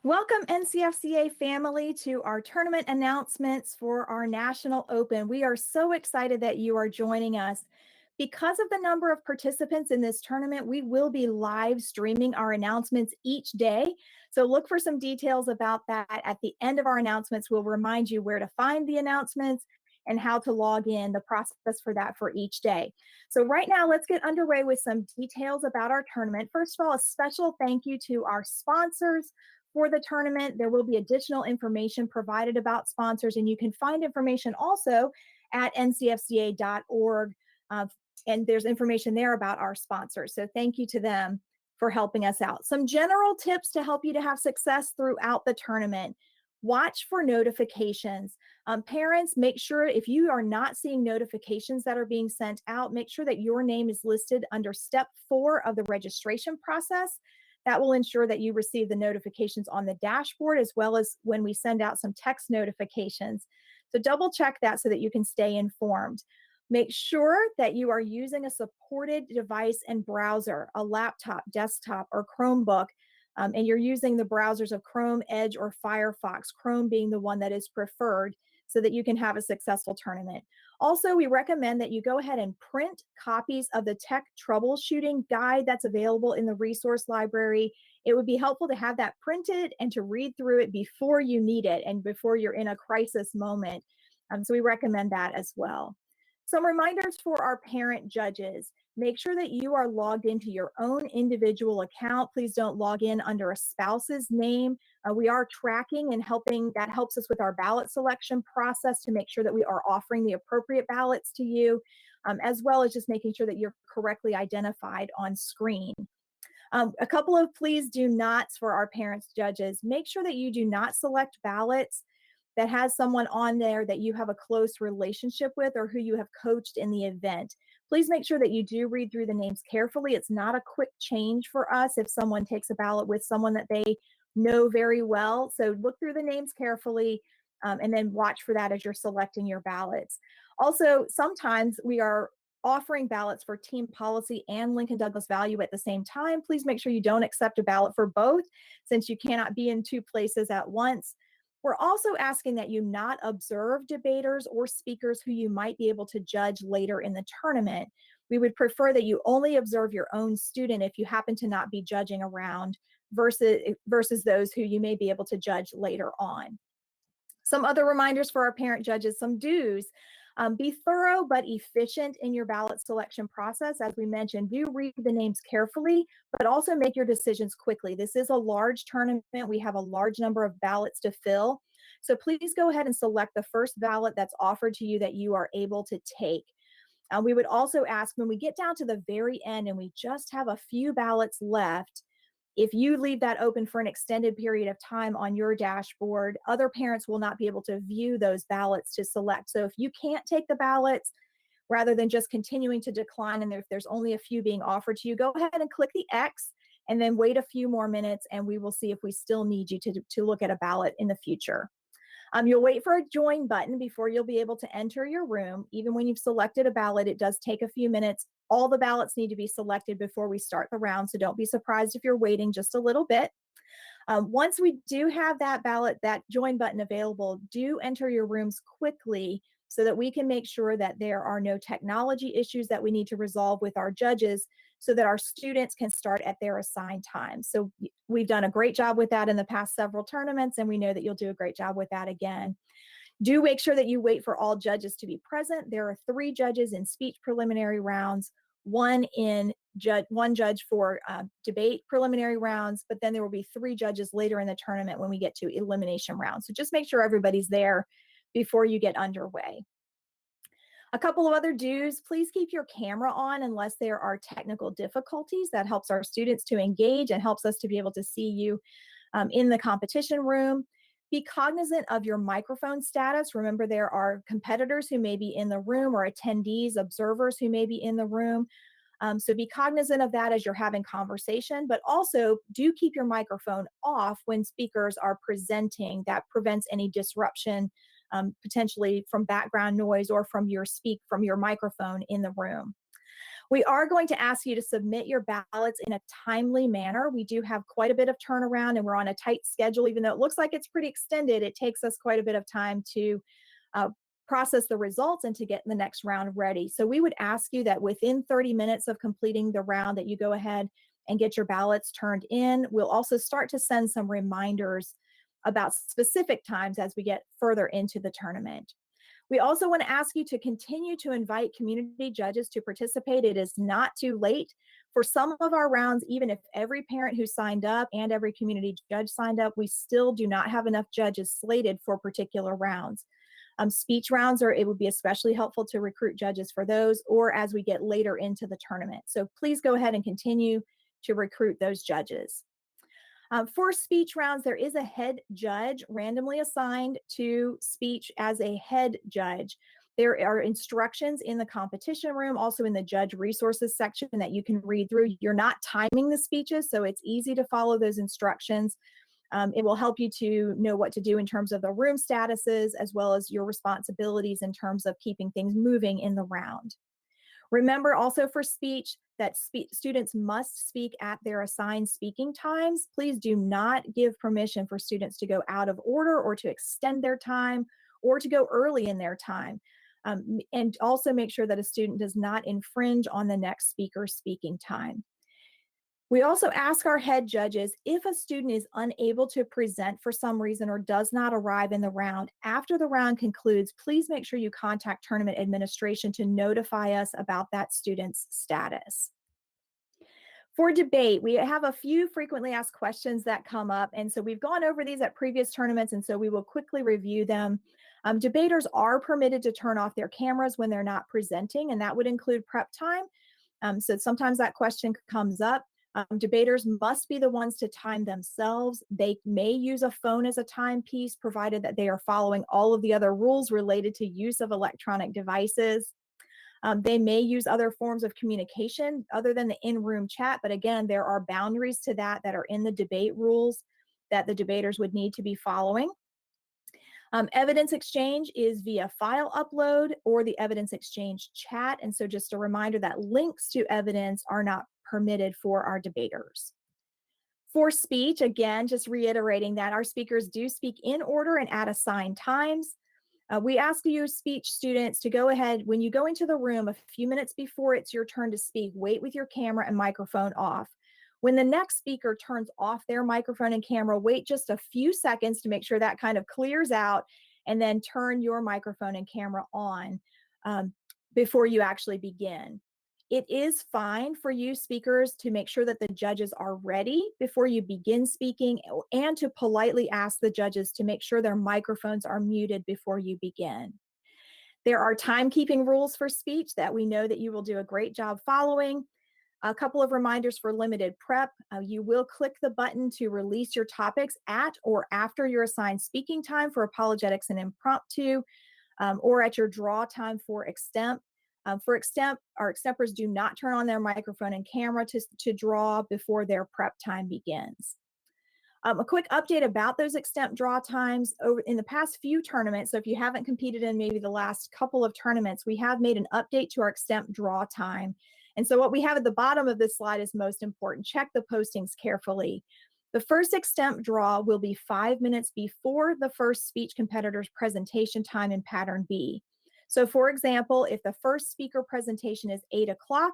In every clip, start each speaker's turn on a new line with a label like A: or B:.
A: Welcome, NCFCA family, to our tournament announcements for our National Open. We are so excited that you are joining us. Because of the number of participants in this tournament, we will be live streaming our announcements each day. So look for some details about that. At the end of our announcements, we'll remind you where to find the announcements and how to log in, the process for that for each day. So right now, let's get underway with some details about our tournament. First of all, a special thank you to our sponsors for the tournament. There will be additional information provided about sponsors, and you can find information also at ncfca.org. And there's information there about our sponsors. So thank you to them for helping us out. Some general tips to help you to have success throughout the tournament. Watch for notifications. Parents, make sure if you are not seeing notifications that are being sent out, make sure that your name is listed under step 4 of the registration process. That will ensure that you receive the notifications on the dashboard, as well as when we send out some text notifications. So double check that so that you can stay informed. Make sure that you are using a supported device and browser, a laptop, desktop, or Chromebook, and you're using the browsers of Chrome, Edge, or Firefox, Chrome being the one that is preferred, so that you can have a successful tournament. Also, we recommend that you go ahead and print copies of the tech troubleshooting guide that's available in the resource library. It would be helpful to have that printed and to read through it before you need it and before you're in a crisis moment. So we recommend that as well. Some reminders for our parent judges. Make sure that you are logged into your own individual account. Please don't log in under a spouse's name. We are tracking and helping. That helps us with our ballot selection process to make sure that we are offering the appropriate ballots to you, as well as just making sure that you're correctly identified on screen. A couple of please do nots for our parents judges. Make sure that you do not select ballots that has someone on there that you have a close relationship with or who you have coached in the event. Please make sure that you do read through the names carefully. It's not a quick change for us if someone takes a ballot with someone that they know very well. So look through the names carefully, and then watch for that as you're selecting your ballots. Also, sometimes we are offering ballots for team policy and Lincoln Douglas value at the same time. Please make sure you don't accept a ballot for both, since you cannot be in 2 places at once. We're also asking that you not observe debaters or speakers who you might be able to judge later in the tournament. We would prefer that you only observe your own student if you happen to not be judging around, versus those who you may be able to judge later on. Some other reminders for our parent judges, some do's. Be thorough but efficient in your ballot selection process. As we mentioned, do read the names carefully, but also make your decisions quickly. This is a large tournament. We have a large number of ballots to fill. So please go ahead and select the first ballot that's offered to you that you are able to take. We would also ask, when we get down to the very end and we just have a few ballots left, if you leave that open for an extended period of time on your dashboard, other parents will not be able to view those ballots to select. So if you can't take the ballots, rather than just continuing to decline, and if there's only a few being offered to you, go ahead and click the X and then wait a few more minutes, and we will see if we still need you to look at a ballot in the future. You'll wait for a join button before you'll be able to enter your room. Even when you've selected a ballot, it does take a few minutes. All the ballots need to be selected before we start the round, so don't be surprised if you're waiting just a little bit. Once we do have that ballot, that join button available, do enter your rooms quickly so that we can make sure that there are no technology issues that we need to resolve with our judges, so that our students can start at their assigned time. So we've done a great job with that in the past several tournaments, and we know that you'll do a great job with that again. Do make sure that you wait for all judges to be present. There are 3 judges in speech preliminary rounds, one judge for debate preliminary rounds, but then there will be 3 judges later in the tournament when we get to elimination rounds. So just make sure everybody's there before you get underway. A couple of other do's: please keep your camera on unless there are technical difficulties. That helps our students to engage and helps us to be able to see you in the competition room. Be cognizant of your microphone status. Remember, there are competitors who may be in the room, or attendees, observers who may be in the room. So be cognizant of that as you're having conversation, but also do keep your microphone off when speakers are presenting. That prevents any disruption, potentially from background noise or from your microphone in the room. We are going to ask you to submit your ballots in a timely manner. We do have quite a bit of turnaround and we're on a tight schedule. Even though it looks like it's pretty extended, it takes us quite a bit of time to uh, process the results and to get the next round ready. So we would ask you that within 30 minutes of completing the round that you go ahead and get your ballots turned in. We'll also start to send some reminders about specific times as we get further into the tournament. We also want to ask you to continue to invite community judges to participate. It is not too late. For some of our rounds, even if every parent who signed up and every community judge signed up, we still do not have enough judges slated for particular rounds. Speech rounds, it would be especially helpful to recruit judges for those, or as we get later into the tournament. So please go ahead and continue to recruit those judges. For speech rounds, there is a head judge randomly assigned to speech as a head judge. There are instructions in the competition room, also in the judge resources section that you can read through. You're not timing the speeches, so it's easy to follow those instructions. It will help you to know what to do in terms of the room statuses, as well as your responsibilities in terms of keeping things moving in the round. Remember also for speech that students must speak at their assigned speaking times. Please do not give permission for students to go out of order or to extend their time or to go early in their time. And also make sure that a student does not infringe on the next speaker's speaking time. We also ask our head judges, if a student is unable to present for some reason or does not arrive in the round, after the round concludes, please make sure you contact tournament administration to notify us about that student's status. For debate, we have a few frequently asked questions that come up, and so we've gone over these at previous tournaments, and so we will quickly review them. Debaters are permitted to turn off their cameras when they're not presenting, and that would include prep time. So sometimes that question comes up. Debaters must be the ones to time themselves. They may use a phone as a timepiece, provided that they are following all of the other rules related to use of electronic devices. They may use other forms of communication other than the in-room chat, but again, there are boundaries to that are in the debate rules that the debaters would need to be following. Evidence exchange is via file upload or the evidence exchange chat. And so just a reminder that links to evidence are not permitted for our debaters. For speech, again, just reiterating that our speakers do speak in order and at assigned times. We ask you speech students to go ahead, when you go into the room a few minutes before it's your turn to speak, wait with your camera and microphone off. When the next speaker turns off their microphone and camera, wait just a few seconds to make sure that kind of clears out, and then turn your microphone and camera on before you actually begin. It is fine for you speakers to make sure that the judges are ready before you begin speaking, and to politely ask the judges to make sure their microphones are muted before you begin. There are timekeeping rules for speech that we know that you will do a great job following. A couple of reminders for limited prep. You will click the button to release your topics at or after your assigned speaking time for apologetics and impromptu, or at your draw time for extemp. For extemp, our extempers do not turn on their microphone and camera to draw before their prep time begins. A quick update about those extemp draw times. Over in the past few tournaments, so if you haven't competed in maybe the last couple of tournaments, we have made an update to our extemp draw time. And so what we have at the bottom of this slide is most important. Check the postings carefully. The first extemp draw will be 5 minutes before the first speech competitor's presentation time in pattern B. So for example, if the first speaker presentation is 8 o'clock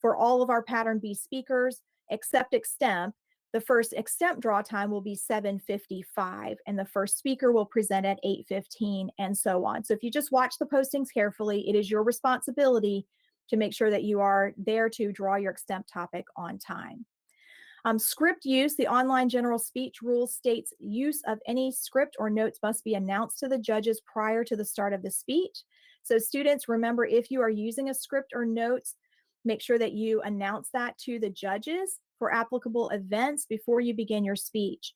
A: for all of our pattern B speakers, except extemp, the first extemp draw time will be 7:55, and the first speaker will present at 8:15, and so on. So if you just watch the postings carefully, it is your responsibility to make sure that you are there to draw your extemp topic on time. Script use, the online general speech rule states use of any script or notes must be announced to the judges prior to the start of the speech. So students, remember, if you are using a script or notes, make sure that you announce that to the judges for applicable events before you begin your speech.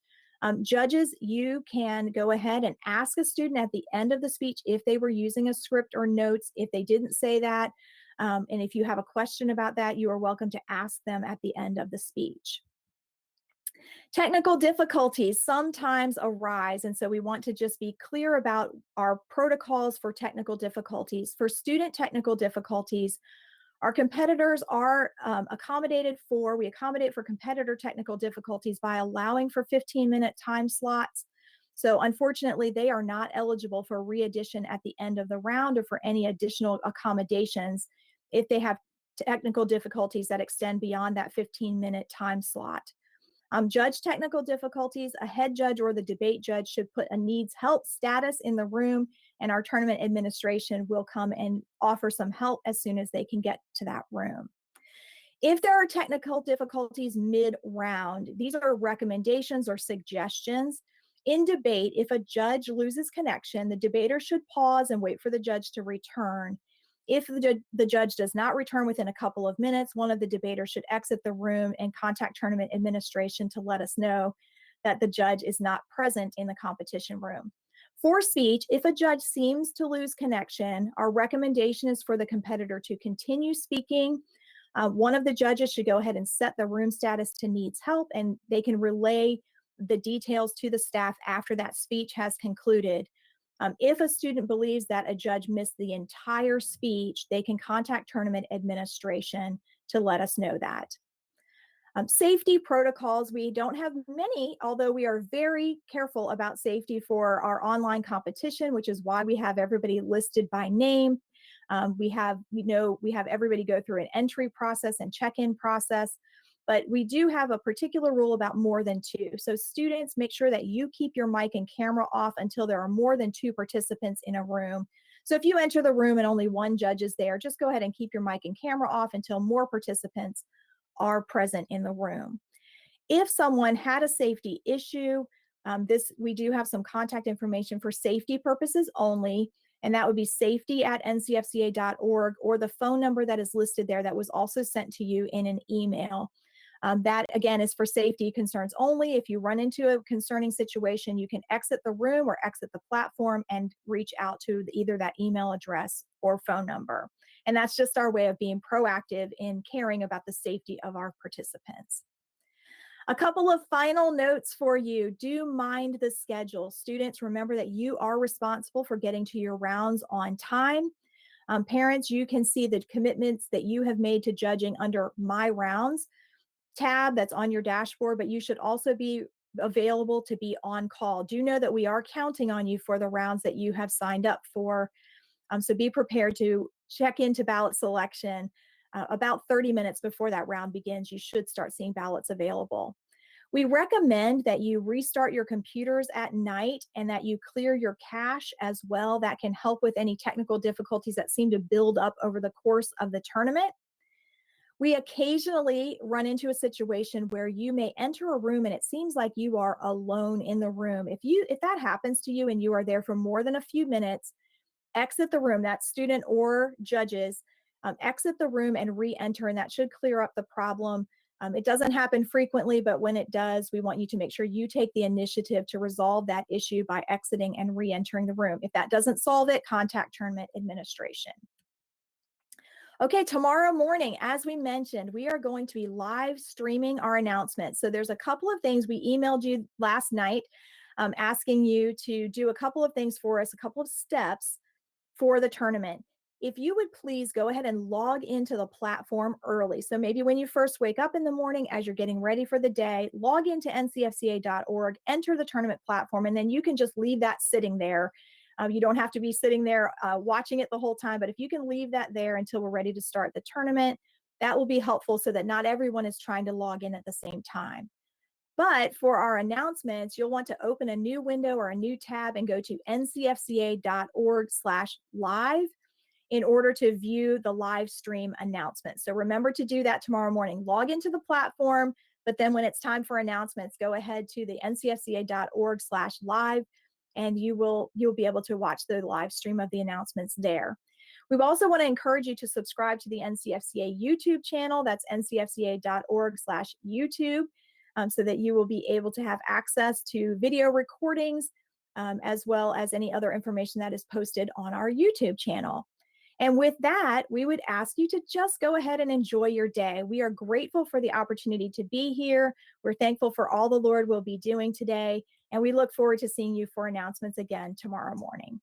A: Judges, you can go ahead and ask a student at the end of the speech if they were using a script or notes. If they didn't say that, and if you have a question about that, you are welcome to ask them at the end of the speech. Technical difficulties sometimes arise, and so we want to just be clear about our protocols for technical difficulties. For student technical difficulties, Our competitors are we accommodate for competitor technical difficulties by allowing for 15-minute time slots. So unfortunately, they are not eligible for re-addition at the end of the round or for any additional accommodations if they have technical difficulties that extend beyond that 15-minute time slot. Judge technical difficulties, a head judge or the debate judge should put a needs help status in the room, and our tournament administration will come and offer some help as soon as they can get to that room. If there are technical difficulties mid-round, these are recommendations or suggestions. In debate, if a judge loses connection, the debater should pause and wait for the judge to return. If the judge does not return within a couple of minutes, one of the debaters should exit the room and contact tournament administration to let us know that the judge is not present in the competition room. For speech, if a judge seems to lose connection, our recommendation is for the competitor to continue speaking. One of the judges should go ahead and set the room status to needs help, and they can relay the details to the staff after that speech has concluded. If a student believes that a judge missed the entire speech, they can contact tournament administration to let us know that. Safety protocols, we don't have many, although we are very careful about safety for our online competition, which is why we have everybody listed by name. We have everybody go through an entry process and check-in process, but we do have a particular rule about more than two. So students, make sure that you keep your mic and camera off until there are more than two participants in a room. So if you enter the room and only one judge is there, just go ahead and keep your mic and camera off until more participants are present in the room. If someone had a safety issue, we do have some contact information for safety purposes only, and that would be safety@ncfca.org, or the phone number that is listed there that was also sent to you in an email. That, again, is for safety concerns only. If you run into a concerning situation, you can exit the room or exit the platform and reach out to either that email address or phone number. And that's just our way of being proactive in caring about the safety of our participants. A couple of final notes for you. Do mind the schedule. Students, remember that you are responsible for getting to your rounds on time. Parents, you can see the commitments that you have made to judging under My Rounds tab that's on your dashboard, but you should also be available to be on call. Do know that we are counting on you for the rounds that you have signed up for. So be prepared to check into ballot selection about 30 minutes before that round begins. You should start seeing ballots available. We recommend that you restart your computers at night and that you clear your cache as well. That can help with any technical difficulties that seem to build up over the course of the tournament. We occasionally run into a situation where you may enter a room and it seems like you are alone in the room. If that happens to you and you are there for more than a few minutes, exit the room. That's student or judges. Exit the room and re-enter, and that should clear up the problem. It doesn't happen frequently, but when it does, we want you to make sure you take the initiative to resolve that issue by exiting and re-entering the room. If that doesn't solve it, contact tournament administration. Okay, tomorrow morning, as we mentioned, we are going to be live streaming our announcements. So there's a couple of things we emailed you last night, asking you to do a couple of things for us, a couple of steps for the tournament. If you would please go ahead and log into the platform early. So maybe when you first wake up in the morning, as you're getting ready for the day, log into ncfca.org, enter the tournament platform, and then you can just leave that sitting there. You don't have to be sitting there watching it the whole time, but if you can leave that there until we're ready to start the tournament, that will be helpful so that not everyone is trying to log in at the same time. But for our announcements, you'll want to open a new window or a new tab and go to ncfca.org/live in order to view the live stream announcements. So remember to do that tomorrow morning. Log into the platform, but then when it's time for announcements, go ahead to the ncfca.org/live, and you'll be able to watch the live stream of the announcements there. We also want to encourage you to subscribe to the NCFCA YouTube channel. That's ncfca.org/YouTube, so that you will be able to have access to video recordings, as well as any other information that is posted on our YouTube channel. And with that, we would ask you to just go ahead and enjoy your day. We are grateful for the opportunity to be here. We're thankful for all the Lord will be doing today, and we look forward to seeing you for announcements again tomorrow morning.